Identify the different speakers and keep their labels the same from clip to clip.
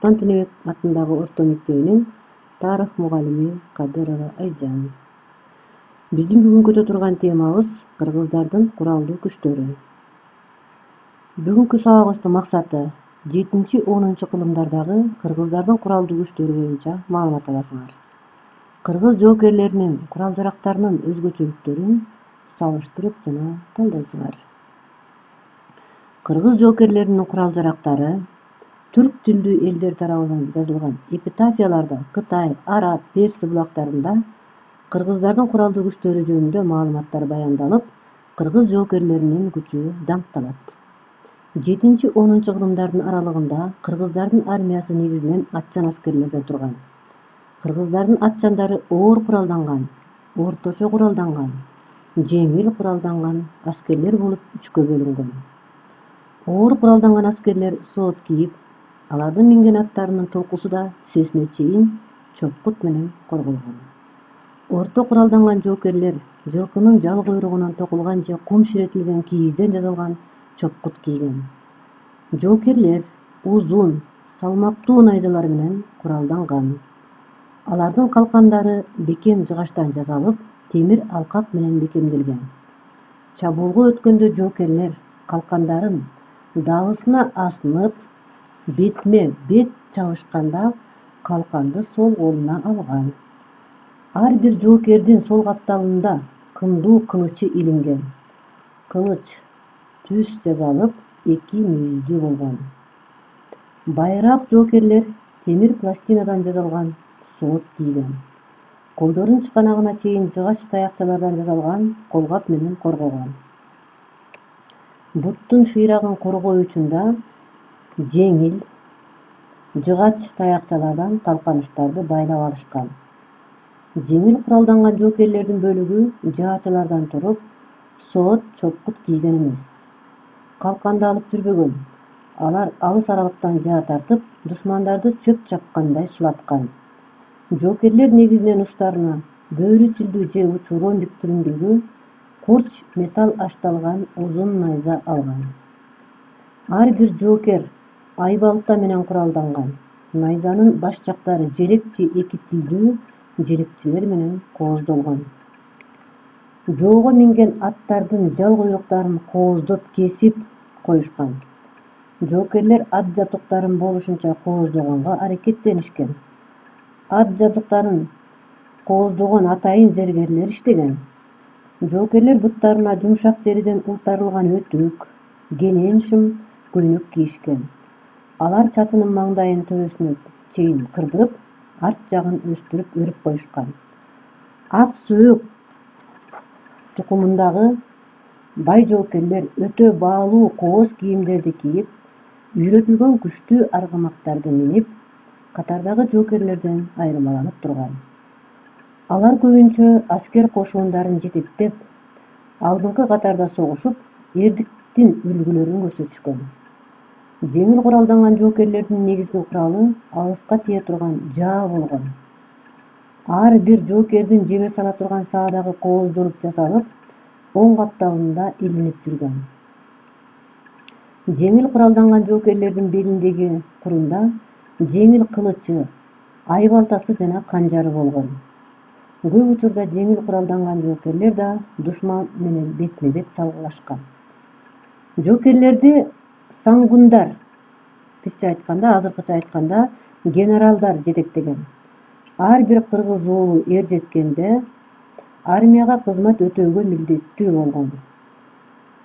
Speaker 1: Султан Тыныбек атындагы орто мектебинин тарых мугалими Кадырова Айжан. Биздин бүгүн көтө турган темабыз кыргыздардын куралдуу күчтөрү. Бүгүнкү сабагыбыздын максаты 7-10 кылымдардагы кыргыздардын куралдуу күчтөрү боюнча маалымат аласыңар. Кыргыз жоокерлеринин курал-жарактарынын өзгөчөлүктөрүн салыштырып жана талдайсыңар. Кыргыз жоокерлеринин курал-жарактары түрк тилдүү элдер тарабынан жазылган эпитафияларда Кытай, Араб, Персия булактарында кыргыздардын куралдуу күчтөрү жөнүндө маалыматтар баяндалып, кыргыз жоокерлеринин күчү даңкталат. 7-10 кылымдардын аралыгында кыргыздардын армиясы негизинен атчан аскерлерден турган. Кыргыздардын атчандары оор куралданган, орточо куралданган, жеңил куралданган аскерлер болуп үчкө бөлүнгөн. Оор куралданган аскерлер соот кийип, алардын минген аттарынын толкусу да сесине чейин чопкут менен корголгон. Орто куралданган жоокерлер жылкынын жал куйругунан токулган же кум ширетилген кийизден жасалган чопкут кийген. Жоокерлер узун, салмактуу найзалар менен куралданган. Алардын калкандары бекем жыгачтан жасалып, темир алкак менен бекемделген. Чабуулга өткөндө жоокерлер калкандарын дагысына асынып, бетме-бет чабышканда калканды сол колуна алган. Ар бир жоокердин сол капталында кымдуу кылычы илинген. Кылыч түз жасалып, 2 мүйүздүү болгон. Байыраак жоокерлер темир пластинадан жасалган соот кийген. Колдорун чыканагына чейин жыгач таякчалардан жасалган колгап менен коргогон. Буттун шыйрагын коргоо үчүн да жеңил жыгач таякчалардан калканычтарды байлап алышкан. Жеңил куралданган жоокерлердин бөлүгү жаачалардан туруп, соот чопкут кийген эмес. Калканды алып жүрбөгөн. Алар алыс аралыктан жаа тартып, душмандарды чөп чапкандай сулаткан. Жоокерлер негизинен уштарына бөөрү тилдүү же учуромбик түрүндөгү курч металл ашталган узун найза алган. Ар бир жоокер айбалта менен куралданган. Найзанын баш жактары желек же эки тилдүү желекчилер менен кооздолгон. Жоого минген аттардын жал куйруктарын кооздоп кесип коюшкан. Жоокерлер ат жабдыктарын болушунча кооздогонго аракеттенишкен. Ат жабдыктарын кооздогон атайын зергерлер иштеген. Жоокерлер буттарына жумшак териден ултарылган өтүк, кенен шым көйнөк кийишкен. Алар чачынын маңдайын төбөсүнө чейин кырдырып, арт жагын өстүрүп өрүп коюшкан. Ак сөөк тукумундагы бай жоокерлер өтө баалуу кооз кийимдерди кийип, үйрөтүлгөн күчтүү аргамактарды минип, катардагы жоокерлерден айырмаланып турган. Алар көбүнчө аскер кошуундарын жетектеп, алдыңкы катарда согушуп, эрдиктин үлгүлөрүн көрсөтүшкөн. Жеңил куралданган жоокерлердин негизги куралы алыска тие турган жаа болгон. Ар бир жоокердин жебе сала турган саадагы кооздолуп жасалып, оң капталында илинип жүргөн. Жеңил куралданган жоокерлердин белиндеги курунда жеңил кылычы, айбалтасы жана канжары болгон. Көп учурда жеңил куралданган жоокерлер да душман менен бетме-бет салгылашкан. Жоокерлерди сангундар, бизче айтканда, азыркыча айтканда, генералдар жетектеген. Ар бир кыргыз уулу эр жеткенде армияга кызмат өтөөгө милдеттүү болгон.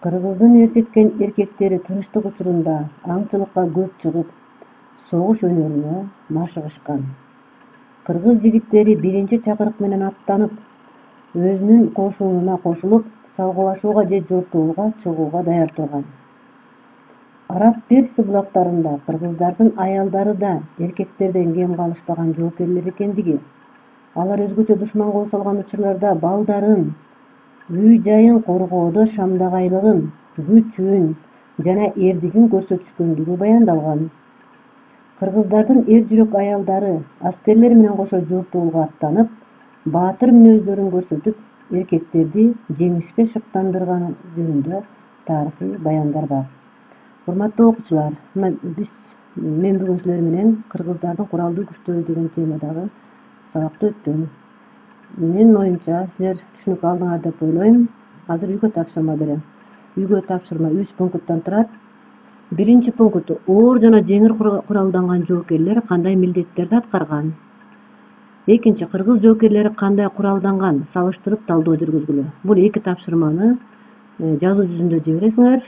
Speaker 1: Кыргыздын эр жеткен эркектери тынчтык учурунда аңчылыкка көп чыгып, согуш өнөрүнө машыгышкан. Кыргыз жигиттери биринчи чакырык менен аттанып, өзүнүн кошунуна кошулуп, салгылашууга же жортуулга чыгууга даяр турган. Араб Персия булактарында кыргыздардын аялдары да эркектерден кем калышпаган жоокерлер экендиги, алар өзгөчө душман кол салган учурларда балдарын, үй-жайын коргоодо шамдагайлыгын, күчүн жана эрдигин көрсөтүшкөндүгү баяндалган. Кыргыздардын эр жүрөк аялдары аскерлер менен кошо жортуулга аттанып, баатыр мүнөздөрүн көрсөтүп, эркектерди жеңишке шыктандырганы жөнүндө тарыхый баяндар бар. Урматтуу окуучулар, мына биз Мен бүгүн силер менен кыргыздардын куралдуу күчтөрү деген темадагы сабакты өттүм. Менин оюмча силер түшүнүк алдыңар деп ойлойм. Азыр үйгө тапшырма берем. Үйгө тапшырма 3 пункттан турат. Биринчи пункт: оор жана жеңил куралданган жоокерлер кандай милдеттерди аткарган? Экинчи: кыргыз жоокерлери кандай куралданган? Салыштырып талдоо жүргүзгүлө. Бул 2 тапшырманы жазуу жүзүндө жибересиңер.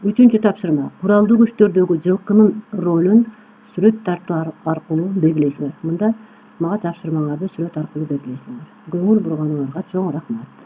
Speaker 1: Үчүнчү тапшырма: куралдуу күчтөрдөгү жылкынын ролун сүрөт тартуу аркылуу белгилейсиңер. Мында мага тапшырмаңарды сүрөт аркылуу белгилейсиңер. Көңүл бурганыңарга чоң рахмат.